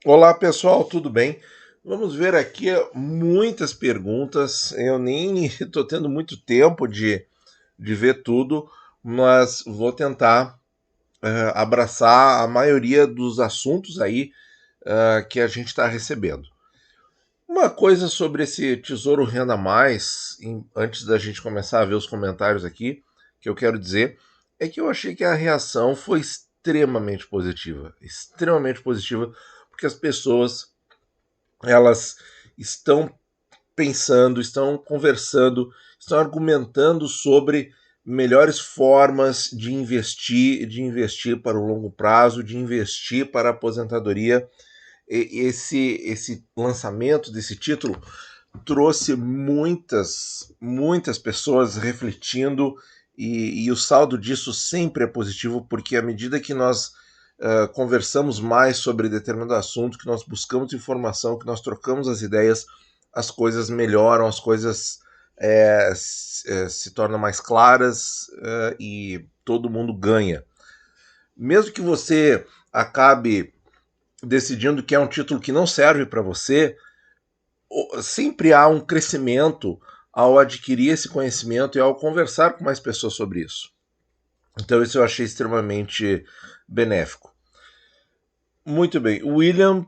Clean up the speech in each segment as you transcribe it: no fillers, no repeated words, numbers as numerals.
Olá pessoal, tudo bem? Vamos ver aqui muitas perguntas. Eu nem estou tendo muito tempo de ver tudo, mas vou tentar abraçar a maioria dos assuntos aí que a gente está recebendo. Uma coisa sobre esse Tesouro Renda Mais, antes da gente começar a ver os comentários aqui, que eu quero dizer, é que eu achei que a reação foi extremamente positiva, porque as pessoas elas estão pensando, estão conversando, estão argumentando sobre melhores formas de investir para o longo prazo, de investir para a aposentadoria. Esse lançamento desse título trouxe muitas pessoas refletindo e o saldo disso sempre é positivo porque à medida que nós conversamos mais sobre determinado assunto, que nós buscamos informação, que nós trocamos as ideias, as coisas melhoram, as coisas se tornam mais claras e todo mundo ganha. Mesmo que você acabe decidindo que é um título que não serve para você, sempre há um crescimento ao adquirir esse conhecimento e ao conversar com mais pessoas sobre isso. Então, isso eu achei extremamente benéfico. Muito bem. William,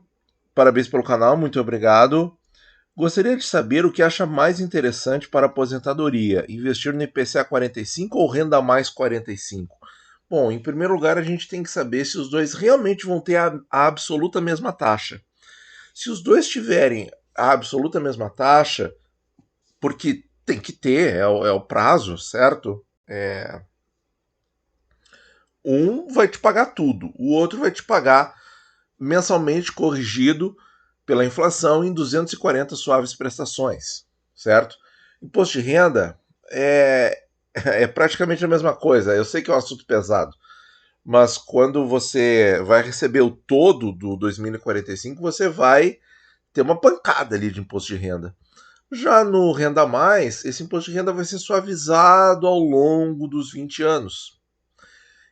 parabéns pelo canal, muito obrigado. Gostaria de saber o que acha mais interessante para a aposentadoria: investir no IPCA 45 ou Renda Mais 45? Bom, em primeiro lugar, a gente tem que saber se os dois realmente vão ter a absoluta mesma taxa. Se os dois tiverem a absoluta mesma taxa, porque tem que ter, é o prazo, certo? Um vai te pagar tudo, o outro vai te pagar mensalmente corrigido pela inflação em 240 suaves prestações, certo? Imposto de renda é praticamente a mesma coisa. Eu sei que é um assunto pesado, mas quando você vai receber o todo do 2045, você vai ter uma pancada ali de imposto de renda. Já no Renda Mais, esse imposto de renda vai ser suavizado ao longo dos 20 anos.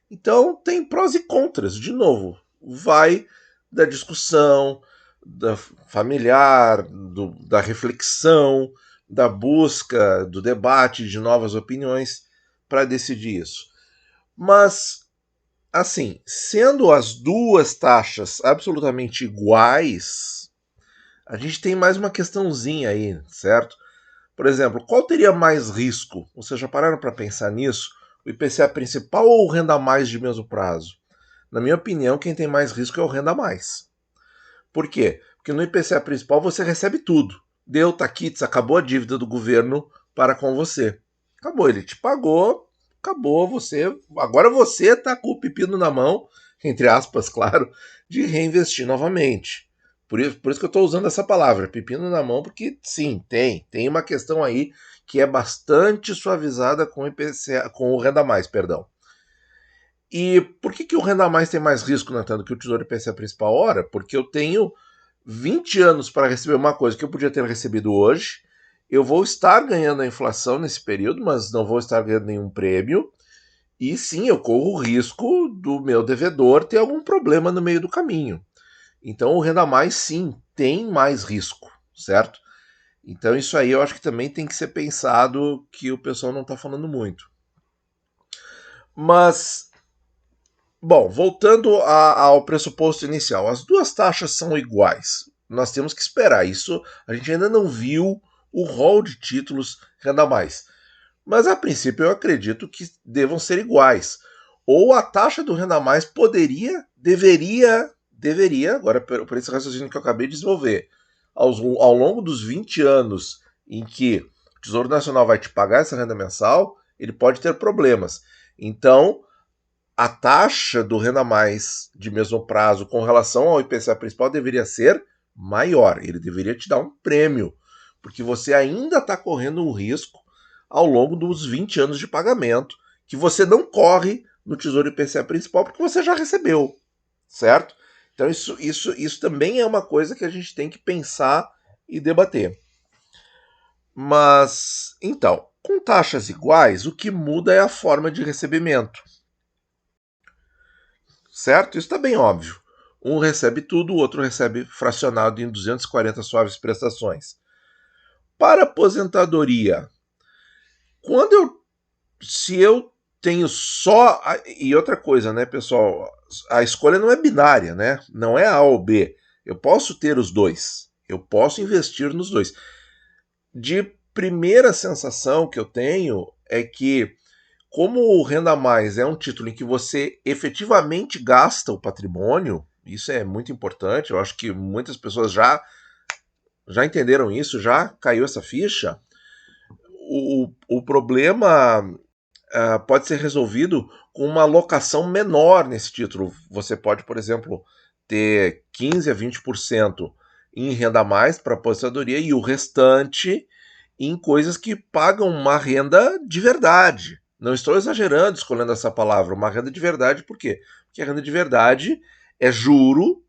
Então, tem prós e contras. De novo, vai da discussão, da familiar, da reflexão, da busca, do debate de novas opiniões para decidir isso. Mas, assim, sendo as duas taxas absolutamente iguais, a gente tem mais uma questãozinha aí, certo? Por exemplo, qual teria mais risco? Vocês já pararam para pensar nisso? O IPCA principal ou o Renda Mais de mesmo prazo? Na minha opinião, quem tem mais risco é o Renda Mais. Por quê? Porque no IPCA principal você recebe tudo. Deu, tá quites, acabou a dívida do governo para com você. Acabou, ele te pagou, acabou, você. Agora você tá com o pepino na mão, entre aspas, claro, de reinvestir novamente. Por isso que eu estou usando essa palavra, pepino na mão, porque sim, tem uma questão aí que é bastante suavizada com o IPCA, com o Renda Mais, perdão. E por que o Renda Mais tem mais risco, Nathan, do que o Tesouro IPCA principal? Ora, porque eu tenho 20 anos para receber uma coisa que eu podia ter recebido hoje. Eu vou estar ganhando a inflação nesse período, mas não vou estar ganhando nenhum prêmio. E sim, eu corro o risco do meu devedor ter algum problema no meio do caminho. Então o Renda Mais, sim, tem mais risco, certo? Então isso aí eu acho que também tem que ser pensado, que o pessoal não está falando muito. Mas bom, voltando ao pressuposto inicial, as duas taxas são iguais. Nós temos que esperar isso. A gente ainda não viu o rol de títulos Renda Mais. Mas a princípio eu acredito que devam ser iguais. Ou a taxa do Renda Mais deveria, agora por esse raciocínio que eu acabei de desenvolver, ao longo dos 20 anos em que o Tesouro Nacional vai te pagar essa renda mensal, ele pode ter problemas. Então, a taxa do Renda Mais de mesmo prazo com relação ao IPCA principal deveria ser maior. Ele deveria te dar um prêmio, porque você ainda está correndo um risco ao longo dos 20 anos de pagamento que você não corre no Tesouro IPCA principal porque você já recebeu, certo? Então isso também é uma coisa que a gente tem que pensar e debater. Mas, então, com taxas iguais, o que muda é a forma de recebimento, certo? Isso está bem óbvio. Um recebe tudo, o outro recebe fracionado em 240 suaves prestações. Para aposentadoria, quando eu, se eu tenho só, e outra coisa, né, pessoal, a escolha não é binária, né? Não é A ou B. Eu posso ter os dois. Eu posso investir nos dois. De primeira sensação que eu tenho é que, como o Renda Mais é um título em que você efetivamente gasta o patrimônio, isso é muito importante, eu acho que muitas pessoas já entenderam isso, já caiu essa ficha. O problema pode ser resolvido com uma alocação menor nesse título. Você pode, por exemplo, ter 15 a 20% em renda mais para aposentadoria e o restante em coisas que pagam uma renda de verdade. Não estou exagerando escolhendo essa palavra, uma renda de verdade, por quê? Porque a renda de verdade é juro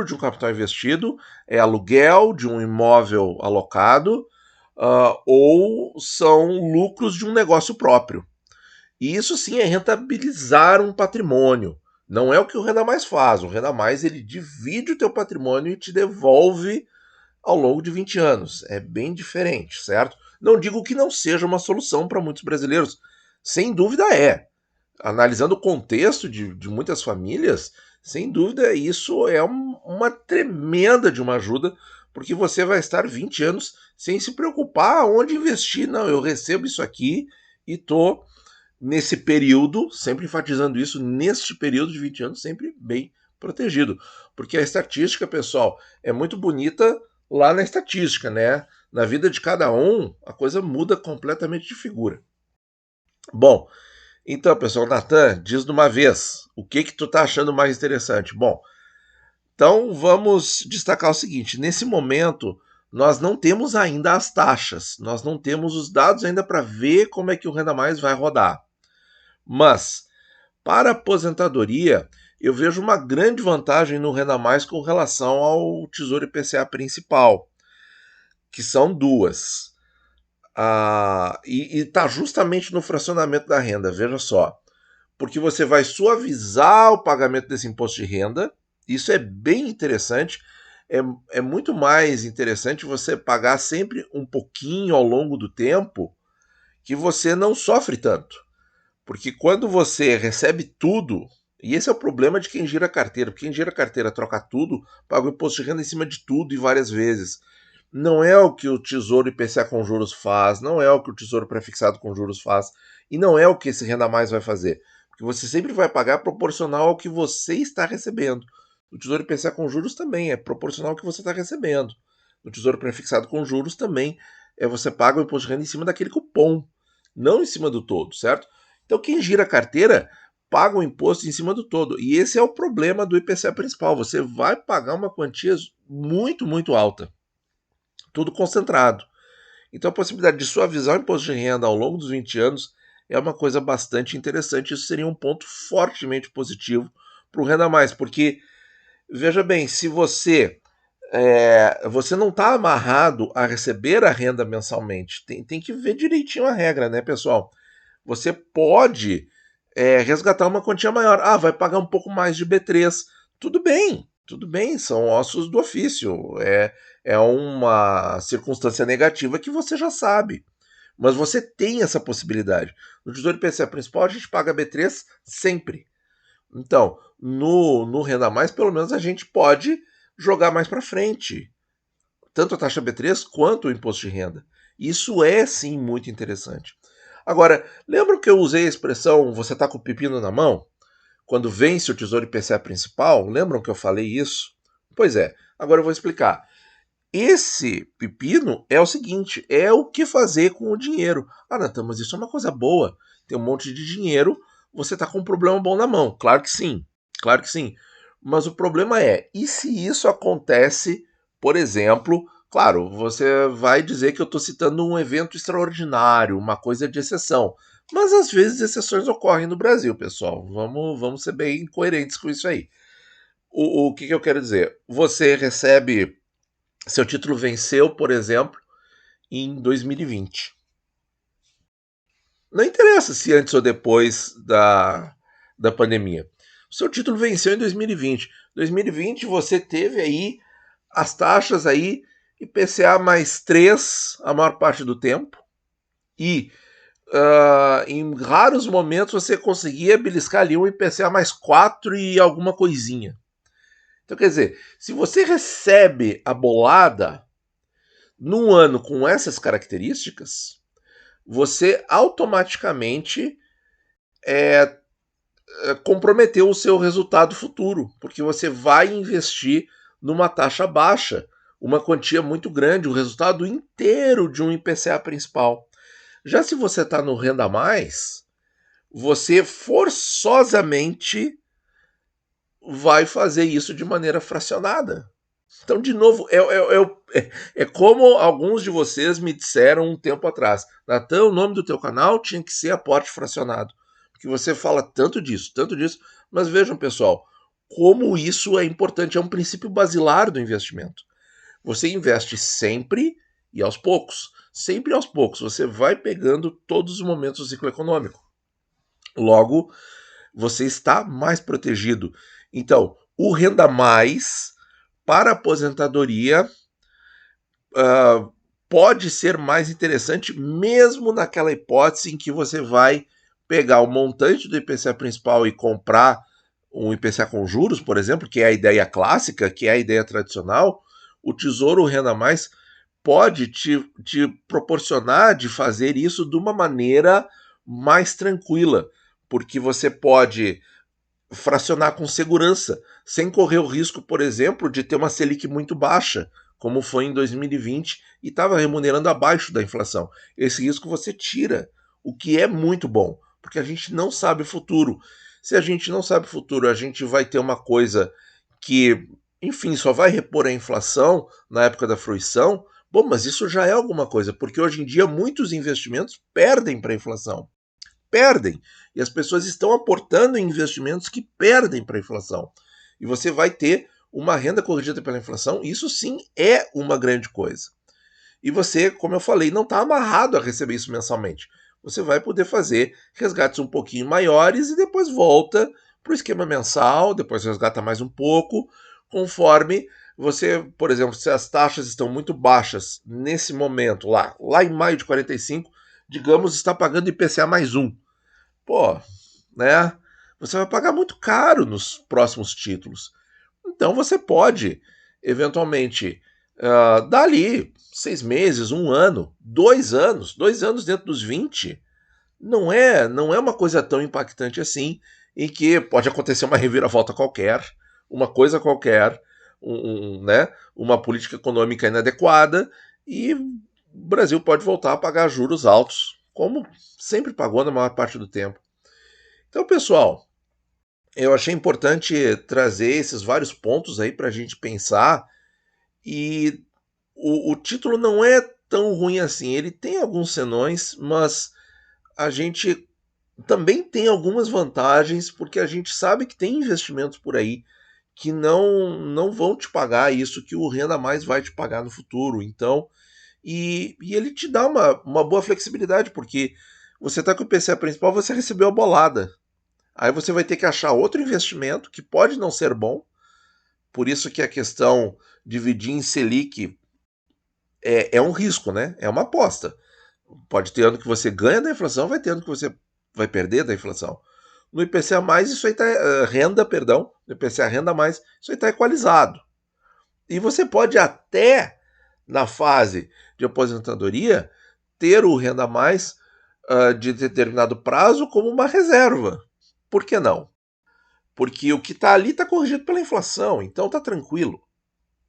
de um capital investido, é aluguel de um imóvel alocado, ou são lucros de um negócio próprio. E isso sim é rentabilizar um patrimônio. Não é o que o Renda Mais faz. O Renda Mais ele divide o teu patrimônio e te devolve ao longo de 20 anos. É bem diferente, certo? Não digo que não seja uma solução para muitos brasileiros. Sem dúvida é. Analisando o contexto de muitas famílias, sem dúvida isso é uma tremenda de uma ajuda, porque você vai estar 20 anos sem se preocupar onde investir. Não, eu recebo isso aqui e estou nesse período, sempre enfatizando isso, neste período de 20 anos, sempre bem protegido. Porque a estatística, pessoal, é muito bonita lá na estatística, né? Na vida de cada um, a coisa muda completamente de figura. Bom, então, pessoal, Natan, diz de uma vez, o que tu tá achando mais interessante? Bom, então vamos destacar o seguinte, nesse momento nós não temos ainda as taxas, nós não temos os dados ainda para ver como é que o Renda Mais vai rodar. Mas, para a aposentadoria, eu vejo uma grande vantagem no Renda Mais com relação ao Tesouro IPCA principal, que são duas. E está justamente no fracionamento da renda, veja só. Porque você vai suavizar o pagamento desse imposto de renda, isso é bem interessante. É muito mais interessante você pagar sempre um pouquinho ao longo do tempo, que você não sofre tanto. Porque quando você recebe tudo, e esse é o problema de quem gira a carteira, porque quem gira a carteira troca tudo, paga o imposto de renda em cima de tudo e várias vezes. Não é o que o Tesouro IPCA com juros faz, não é o que o Tesouro Prefixado com juros faz, e não é o que esse Renda Mais vai fazer. Porque você sempre vai pagar proporcional ao que você está recebendo. O Tesouro IPCA com juros também é proporcional ao que você está recebendo. No Tesouro Prefixado com juros também você paga o imposto de renda em cima daquele cupom, não em cima do todo, certo? Então quem gira a carteira paga o imposto em cima do todo. E esse é o problema do IPCA principal. Você vai pagar uma quantia muito, muito alta. Tudo concentrado. Então a possibilidade de suavizar o imposto de renda ao longo dos 20 anos é uma coisa bastante interessante. Isso seria um ponto fortemente positivo para o Renda Mais, porque, veja bem, se você não está amarrado a receber a renda mensalmente, tem que ver direitinho a regra, né, pessoal? Você pode resgatar uma quantia maior. Ah, vai pagar um pouco mais de B3. Tudo bem, são ossos do ofício. É uma circunstância negativa que você já sabe. Mas você tem essa possibilidade. No Tesouro IPCA principal, a gente paga B3 sempre. Então, no Renda Mais, pelo menos a gente pode jogar mais para frente. Tanto a taxa B3 quanto o imposto de renda. Isso é, sim, muito interessante. Agora, lembra que eu usei a expressão você está com o pepino na mão? Quando vence o Tesouro IPCA principal? Lembram que eu falei isso? Pois é, agora eu vou explicar. Esse pepino é o seguinte, é o que fazer com o dinheiro. Ah, Natan, mas isso é uma coisa boa. Tem um monte de dinheiro, você está com um problema bom na mão. Claro que sim, claro que sim. Mas o problema é, e se isso acontece, por exemplo, claro, você vai dizer que eu estou citando um evento extraordinário, uma coisa de exceção. Mas às vezes exceções ocorrem no Brasil, pessoal. Vamos ser bem coerentes com isso aí. O que eu quero dizer? Você recebe. Seu título venceu, por exemplo, em 2020. Não interessa se antes ou depois da pandemia. O seu título venceu em 2020. 2020 você teve aí as taxas aí IPCA mais 3 a maior parte do tempo e em raros momentos você conseguia beliscar ali um IPCA mais 4 e alguma coisinha. Então quer dizer, se você recebe a bolada num ano com essas características, você automaticamente comprometeu o seu resultado futuro, porque você vai investir numa taxa baixa, uma quantia muito grande, o resultado inteiro de um IPCA principal. Já se você está no Renda Mais, você forçosamente vai fazer isso de maneira fracionada. Então, de novo, é como alguns de vocês me disseram um tempo atrás. Natan, o nome do teu canal tinha que ser aporte fracionado. Porque você fala tanto disso, mas vejam, pessoal, como isso é importante, é um princípio basilar do investimento. Você investe sempre e aos poucos. Sempre aos poucos. Você vai pegando todos os momentos do ciclo econômico. Logo, você está mais protegido. Então, o Renda Mais para a aposentadoria pode ser mais interessante, mesmo naquela hipótese em que você vai pegar o montante do IPCA principal e comprar um IPCA com juros, por exemplo, que é a ideia clássica, que é a ideia tradicional. O Tesouro Renda Mais pode te proporcionar de fazer isso de uma maneira mais tranquila, porque você pode fracionar com segurança, sem correr o risco, por exemplo, de ter uma Selic muito baixa, como foi em 2020, e estava remunerando abaixo da inflação. Esse risco você tira, o que é muito bom, porque a gente não sabe o futuro. Se a gente não sabe o futuro, a gente vai ter uma coisa que, enfim, só vai repor a inflação na época da fruição. Bom, mas isso já é alguma coisa, porque hoje em dia muitos investimentos perdem para a inflação. Perdem. E as pessoas estão aportando em investimentos que perdem para a inflação. E você vai ter uma renda corrigida pela inflação, isso sim é uma grande coisa. E você, como eu falei, não está amarrado a receber isso mensalmente. Você vai poder fazer resgates um pouquinho maiores e depois volta para o esquema mensal, depois resgata mais um pouco, conforme você, por exemplo, se as taxas estão muito baixas nesse momento, lá em maio de 45, digamos, está pagando IPCA mais 1. Pô, né? Você vai pagar muito caro nos próximos títulos. Então você pode, eventualmente, dar ali 6 meses, 1 ano, 2 anos, 2 anos dentro dos 20. Não é uma coisa tão impactante assim, em que pode acontecer uma reviravolta qualquer, uma coisa qualquer, né, uma política econômica inadequada, e o Brasil pode voltar a pagar juros altos, como sempre pagou na maior parte do tempo. Então, pessoal, eu achei importante trazer esses vários pontos aí para a gente pensar, e o título não é tão ruim assim. Ele tem alguns senões, mas a gente também tem algumas vantagens, porque a gente sabe que tem investimentos por aí que não vão te pagar isso que o Renda Mais vai te pagar no futuro. Então, e ele te dá uma boa flexibilidade, porque você está com o IPCA principal, você recebeu a bolada. Aí você vai ter que achar outro investimento que pode não ser bom. Por isso que a questão de dividir em Selic é um risco, né? É uma aposta. Pode ter ano que você ganha da inflação, vai ter ano que você vai perder da inflação. No IPCA mais, isso aí tá, no IPCA renda mais, isso aí está equalizado. E você pode até, na fase de aposentadoria, ter o renda mais de determinado prazo como uma reserva. Por que não? Porque o que está ali está corrigido pela inflação, então está tranquilo,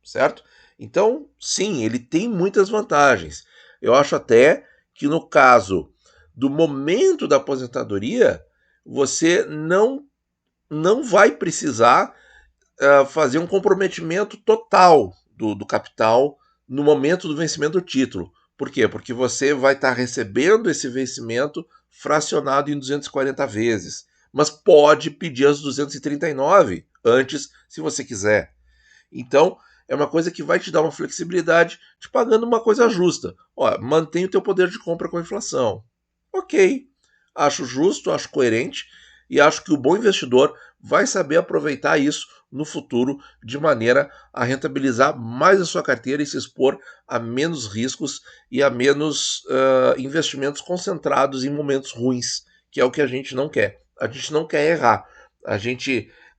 certo? Então, sim, ele tem muitas vantagens. Eu acho até que no caso do momento da aposentadoria, você não vai precisar fazer um comprometimento total do capital no momento do vencimento do título. Por quê? Porque você vai estar recebendo esse vencimento fracionado em 240 vezes. Mas pode pedir as 239 antes, se você quiser. Então, é uma coisa que vai te dar uma flexibilidade te pagando uma coisa justa. Ó, mantém o teu poder de compra com a inflação. Ok. Acho justo, acho coerente e acho que o bom investidor vai saber aproveitar isso no futuro de maneira a rentabilizar mais a sua carteira e se expor a menos riscos e a menos investimentos concentrados em momentos ruins, que é o que a gente não quer. A gente não quer errar.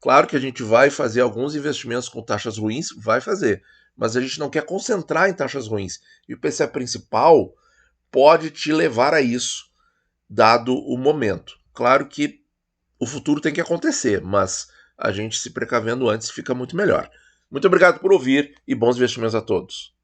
Claro que a gente vai fazer alguns investimentos com taxas ruins, vai fazer, mas a gente não quer concentrar em taxas ruins. E o IPCA principal pode te levar a isso, dado o momento. Claro que o futuro tem que acontecer, mas a gente se precavendo antes fica muito melhor. Muito obrigado por ouvir e bons investimentos a todos.